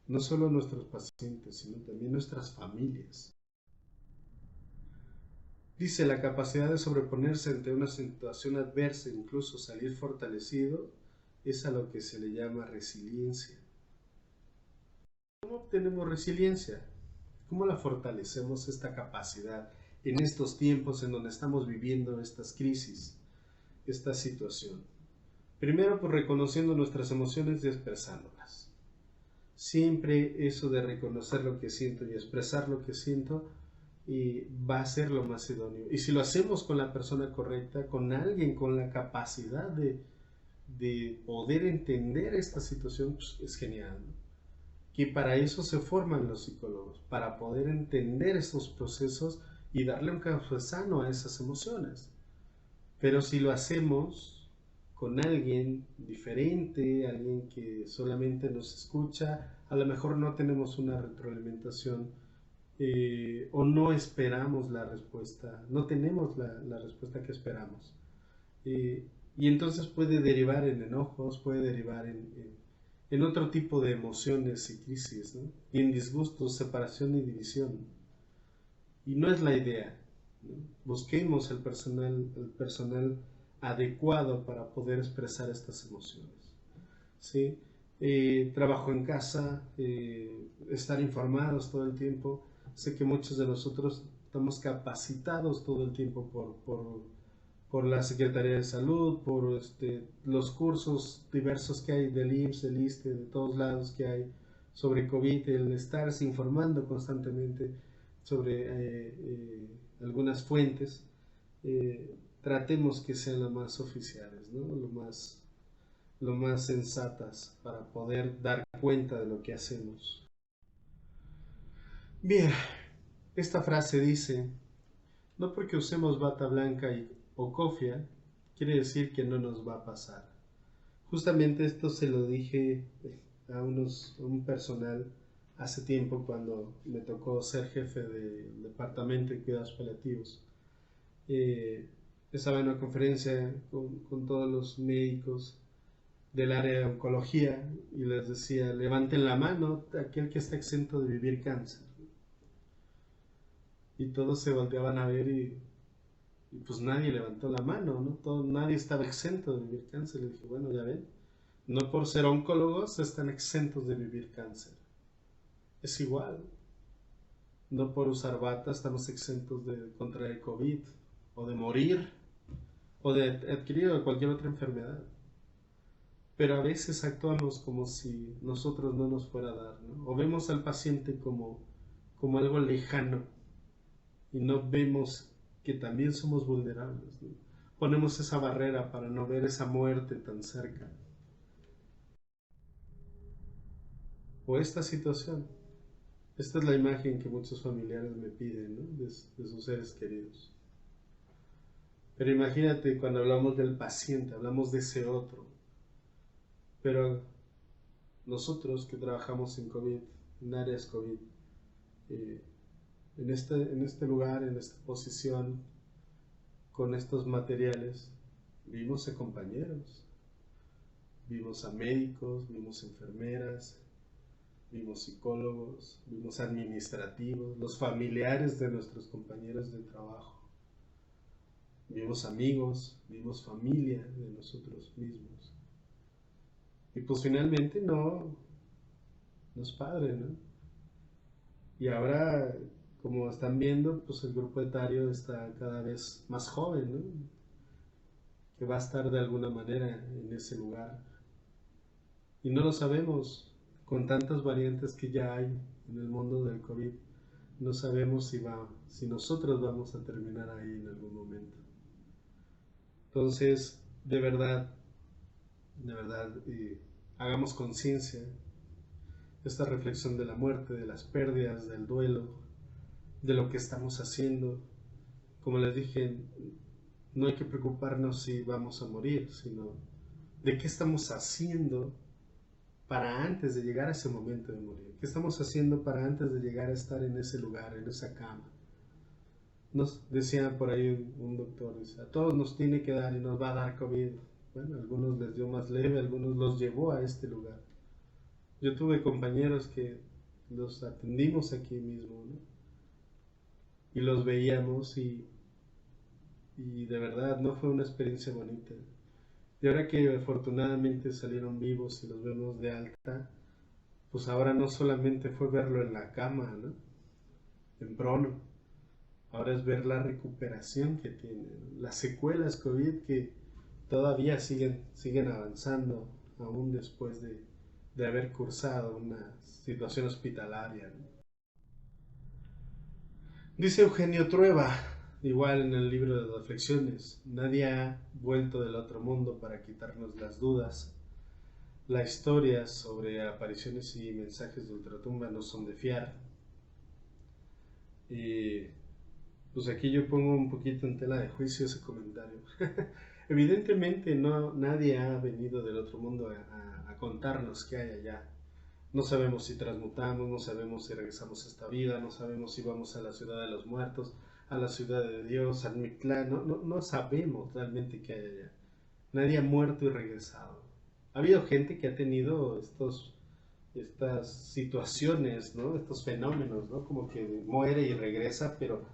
No solo nuestros pacientes, sino también nuestras familias. Dice, la capacidad de sobreponerse ante una situación adversa e incluso salir fortalecido es a lo que se le llama resiliencia. ¿Cómo obtenemos resiliencia? ¿Cómo la fortalecemos esta capacidad en estos tiempos en donde estamos viviendo estas crisis, esta situación? Primero, pues reconociendo nuestras emociones y expresándolas. Siempre eso de reconocer lo que siento y expresar lo que siento va a ser lo más idóneo. Y si lo hacemos con la persona correcta, con alguien con la capacidad de poder entender esta situación, pues es genial, ¿no? Que para eso se forman los psicólogos, para poder entender estos procesos y darle un cauce sano a esas emociones. Pero si lo hacemos con alguien diferente, alguien que solamente nos escucha, a lo mejor no tenemos una retroalimentación o no esperamos la respuesta, no tenemos la respuesta que esperamos. Y entonces puede derivar en enojos, puede derivar en otro tipo de emociones y crisis, ¿no? Y en disgustos, separación y división. Y no es la idea, ¿no? Busquemos el personal adecuado para poder expresar estas emociones, ¿sí? Trabajo en casa, estar informados todo el tiempo. Sé que muchos de nosotros estamos capacitados todo el tiempo por la Secretaría de Salud, por los cursos diversos que hay del IMSS, del ISSSTE, de todos lados que hay sobre COVID, el estarse informando constantemente sobre algunas fuentes. Tratemos que sean lo más oficiales, ¿no? Lo más sensatas para poder dar cuenta de lo que hacemos. Bien, esta frase dice, no porque usemos bata blanca o cofia, quiere decir que no nos va a pasar. Justamente esto se lo dije a un personal hace tiempo cuando me tocó ser jefe del departamento de cuidados paliativos. Estaba en una conferencia con todos los médicos del área de oncología y les decía, levanten la mano aquel que está exento de vivir cáncer. Y todos se volteaban a ver y pues nadie levantó la mano, ¿no? Nadie estaba exento de vivir cáncer. Le dije, bueno, ya ven, no por ser oncólogos están exentos de vivir cáncer. Es igual, no por usar bata estamos exentos de contraer COVID o de morir o de adquirir cualquier otra enfermedad. Pero a veces actuamos como si nosotros no nos fuera a dar, ¿no? O vemos al paciente como algo lejano y no vemos que también somos vulnerables, ¿no? Ponemos esa barrera para no ver esa muerte tan cerca. O esta situación. Esta es la imagen que muchos familiares me piden, ¿no? de sus seres queridos. Pero imagínate cuando hablamos del paciente, hablamos de ese otro. Pero nosotros que trabajamos en COVID, en áreas COVID, eh, en este lugar, en esta posición, con estos materiales, vimos a compañeros, vimos a médicos, vimos enfermeras, vimos psicólogos, vimos administrativos, los familiares de nuestros compañeros de trabajo, vimos amigos, vimos familia de nosotros mismos. Y pues finalmente no es padre, ¿no? Y ahora, como están viendo, pues el grupo etario está cada vez más joven, ¿no? Que va a estar de alguna manera en ese lugar. Y no lo sabemos con tantas variantes que ya hay en el mundo del COVID, no sabemos si nosotros vamos a terminar ahí en algún momento. Entonces, de verdad, hagamos conciencia, esta reflexión de la muerte, de las pérdidas, del duelo, de lo que estamos haciendo. Como les dije, no hay que preocuparnos si vamos a morir, sino de qué estamos haciendo para antes de llegar a ese momento de morir. ¿Qué estamos haciendo para antes de llegar a estar en ese lugar, en esa cama? Nos decía por ahí un doctor, dice, a todos nos tiene que dar y nos va a dar COVID. Bueno, a algunos les dio más leve, a algunos los llevó a este lugar. Yo tuve compañeros que los atendimos aquí mismo, ¿no? Y los veíamos y de verdad no fue una experiencia bonita. Y ahora que afortunadamente salieron vivos y los vemos de alta, pues ahora no solamente fue verlo en la cama, ¿no? En prono. Ahora es ver la recuperación que tiene, ¿no? Las secuelas COVID que todavía siguen avanzando, aún después de haber cursado una situación hospitalaria, ¿no? Dice Eugenio Trueba, igual en el libro de Reflexiones, nadie ha vuelto del otro mundo para quitarnos las dudas. Las historias sobre apariciones y mensajes de ultratumba no son de fiar. Y pues aquí yo pongo un poquito en tela de juicio ese comentario. Evidentemente nadie ha venido del otro mundo a contarnos qué hay allá. No sabemos si transmutamos, no sabemos si regresamos a esta vida, no sabemos si vamos a la ciudad de los muertos, a la ciudad de Dios, al Mictlán, no sabemos realmente qué hay allá. Nadie ha muerto y regresado. Ha habido gente que ha tenido estas situaciones, ¿no? Estos fenómenos, ¿no? Como que muere y regresa, pero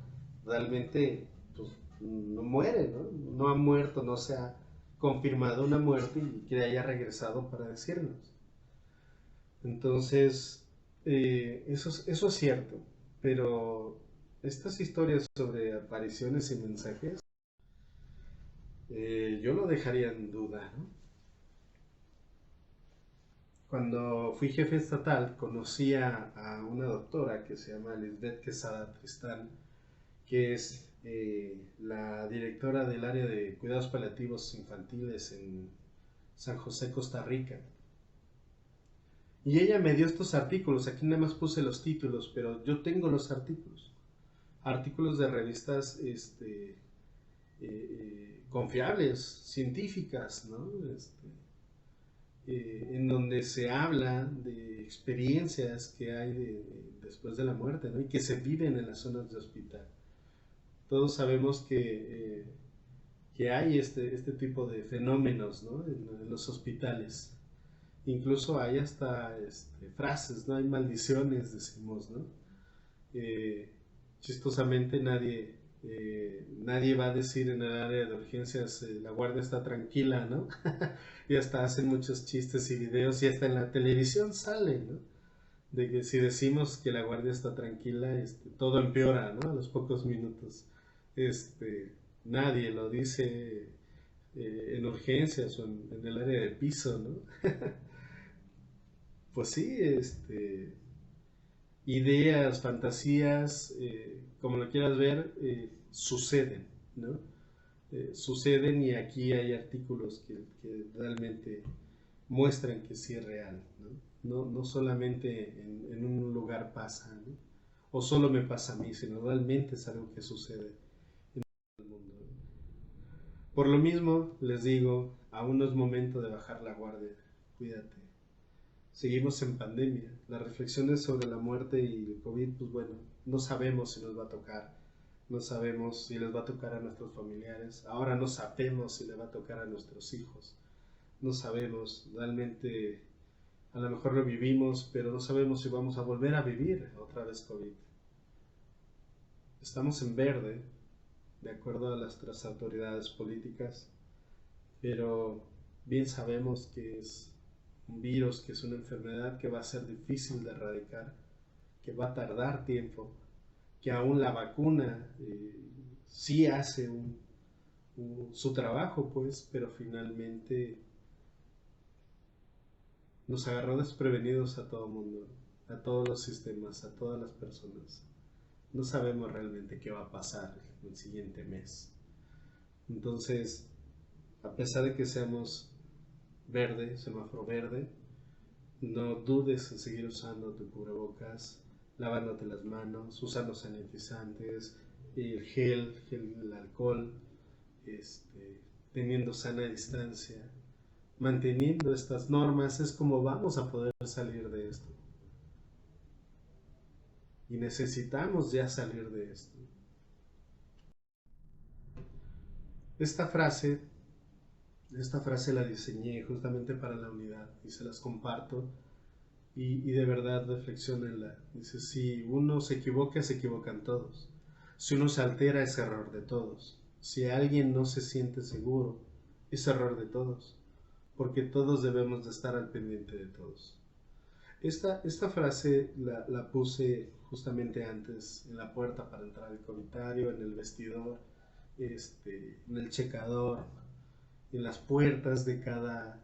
realmente pues, no muere, ¿no? No ha muerto, no se ha confirmado una muerte y que haya regresado para decirnos. Entonces, eso es cierto, pero estas historias sobre apariciones y mensajes, yo lo dejaría en duda, ¿no? Cuando fui jefe estatal, conocí a una doctora que se llama Lisbeth Quesada Tristán, que es la directora del área de cuidados paliativos infantiles en San José, Costa Rica. Y ella me dio estos artículos, aquí nada más puse los títulos, pero yo tengo los artículos de revistas confiables, científicas, ¿no? En donde se habla de experiencias que hay después de la muerte, ¿no? Y que se viven en las zonas de hospital. Todos sabemos que hay este tipo de fenómenos, ¿no? En los hospitales. Incluso hay hasta frases, ¿no? Hay maldiciones, decimos, ¿no? Eh, Chistosamente nadie va a decir en el área de urgencias la guardia está tranquila, ¿no? Y hasta hacen muchos chistes y videos y hasta en la televisión sale, ¿no? De que si decimos que la guardia está tranquila, todo empeora, ¿no? A los pocos minutos. Nadie lo dice en urgencias o en el área de piso, ¿no? Pues sí, ideas, fantasías, como lo quieras ver, suceden, ¿no? Suceden y aquí hay artículos que realmente muestran que sí es real, ¿no? No solamente en un lugar pasa, ¿no? O solo me pasa a mí, sino realmente es algo que sucede en el mundo, ¿no? Por lo mismo, les digo, aún no es momento de bajar la guardia, cuídate. Seguimos en pandemia. Las reflexiones sobre la muerte y el COVID, pues bueno, no sabemos si nos va a tocar, no sabemos si les va a tocar a nuestros familiares, ahora no sabemos si le va a tocar a nuestros hijos, no sabemos, realmente a lo mejor lo vivimos, pero no sabemos si vamos a volver a vivir otra vez COVID. Estamos en verde, de acuerdo a nuestras autoridades políticas, pero bien sabemos que es un virus, que es una enfermedad que va a ser difícil de erradicar, que va a tardar tiempo, que aún la vacuna sí hace su trabajo, pues, pero finalmente nos agarró desprevenidos a todo mundo, a todos los sistemas, a todas las personas. No sabemos realmente qué va a pasar el siguiente mes. Entonces, a pesar de que seamos verde, semáforo verde, no dudes en seguir usando tu cubrebocas, lavándote las manos, usando sanitizantes, el gel, el alcohol, teniendo sana distancia, manteniendo estas normas, es como vamos a poder salir de esto. Y necesitamos ya salir de esto. Esta frase la diseñé justamente para la unidad y se las comparto y de verdad reflexionenla. Dice, si uno se equivoca, se equivocan todos. Si uno se altera, es error de todos. Si alguien no se siente seguro, es error de todos. Porque todos debemos de estar al pendiente de todos. Esta frase la puse justamente antes en la puerta para entrar al comitario, en el vestidor, en el checador, en las puertas de cada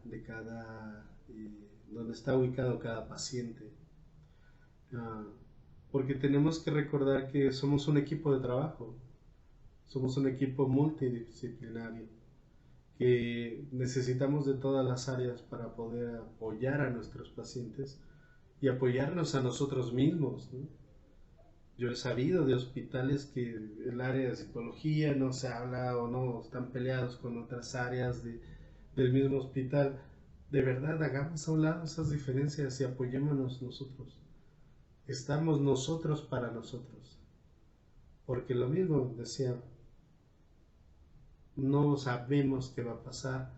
donde está ubicado cada paciente. Porque tenemos que recordar que somos un equipo de trabajo, somos un equipo multidisciplinario, que necesitamos de todas las áreas para poder apoyar a nuestros pacientes y apoyarnos a nosotros mismos, ¿no? Yo he sabido de hospitales que el área de psicología no se habla o no están peleados con otras áreas del mismo hospital. De verdad, hagamos a un lado esas diferencias y apoyémonos nosotros. Estamos nosotros para nosotros. Porque lo mismo decía, no sabemos qué va a pasar,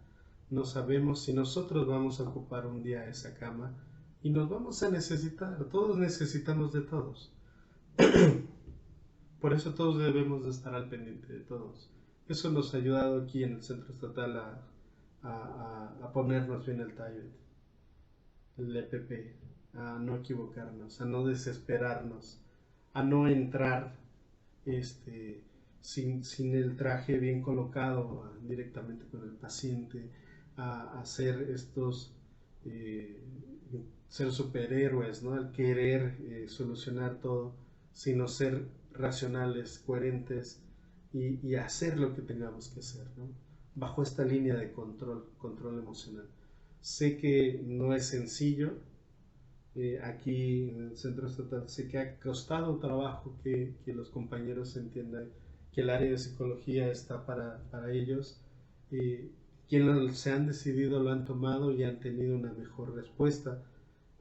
no sabemos si nosotros vamos a ocupar un día esa cama y nos vamos a necesitar, todos necesitamos de todos. Por eso todos debemos de estar al pendiente de todos. Eso nos ha ayudado aquí en el Centro Estatal a ponernos bien el target, el EPP, a no equivocarnos, a no desesperarnos, a no entrar sin el traje bien colocado directamente con el paciente, a hacer ser superhéroes, ¿no? Al querer solucionar todo, sino ser racionales, coherentes y hacer lo que tengamos que hacer, ¿no? Bajo esta línea de control emocional. Sé que no es sencillo, aquí en el centro estatal sé que ha costado trabajo que los compañeros entiendan que el área de psicología está para ellos. Quienes se han decidido lo han tomado y han tenido una mejor respuesta.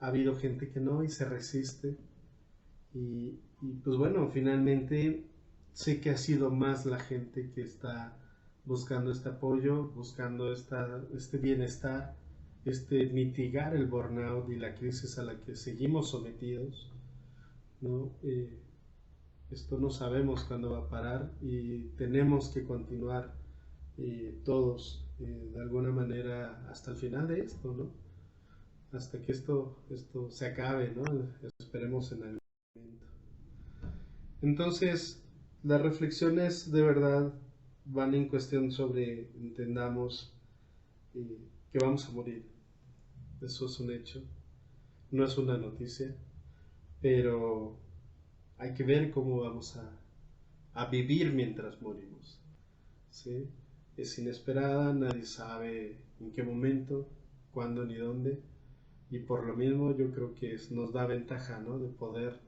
Ha habido gente que no y se resiste. Y pues bueno, finalmente sé que ha sido más la gente que está buscando este apoyo, buscando este bienestar, mitigar el burnout y la crisis a la que seguimos sometidos, ¿no? Esto no sabemos cuándo va a parar y tenemos que continuar todos de alguna manera hasta el final de esto, ¿no? Hasta que esto se acabe, ¿no? Esperemos en algún momento. Entonces, las reflexiones de verdad van en cuestión sobre entendamos que vamos a morir. Eso es un hecho, no es una noticia, pero hay que ver cómo vamos a vivir mientras morimos, ¿sí? Es inesperada, nadie sabe en qué momento, cuándo ni dónde, y por lo mismo yo creo que nos da ventaja, ¿no? De poder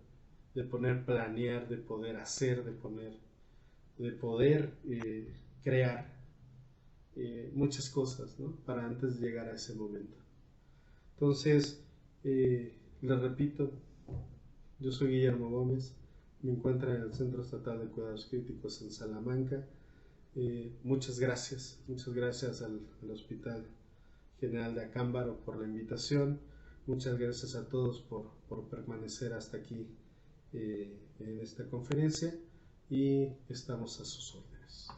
planear, de poder hacer, de poder crear muchas cosas, ¿no? Para antes de llegar a ese momento. Entonces, les repito, yo soy Guillermo Gómez, me encuentro en el Centro Estatal de Cuidados Críticos en Salamanca. Muchas gracias al Hospital General de Acámbaro por la invitación. Muchas gracias a todos por permanecer hasta aquí en esta conferencia y estamos a sus órdenes.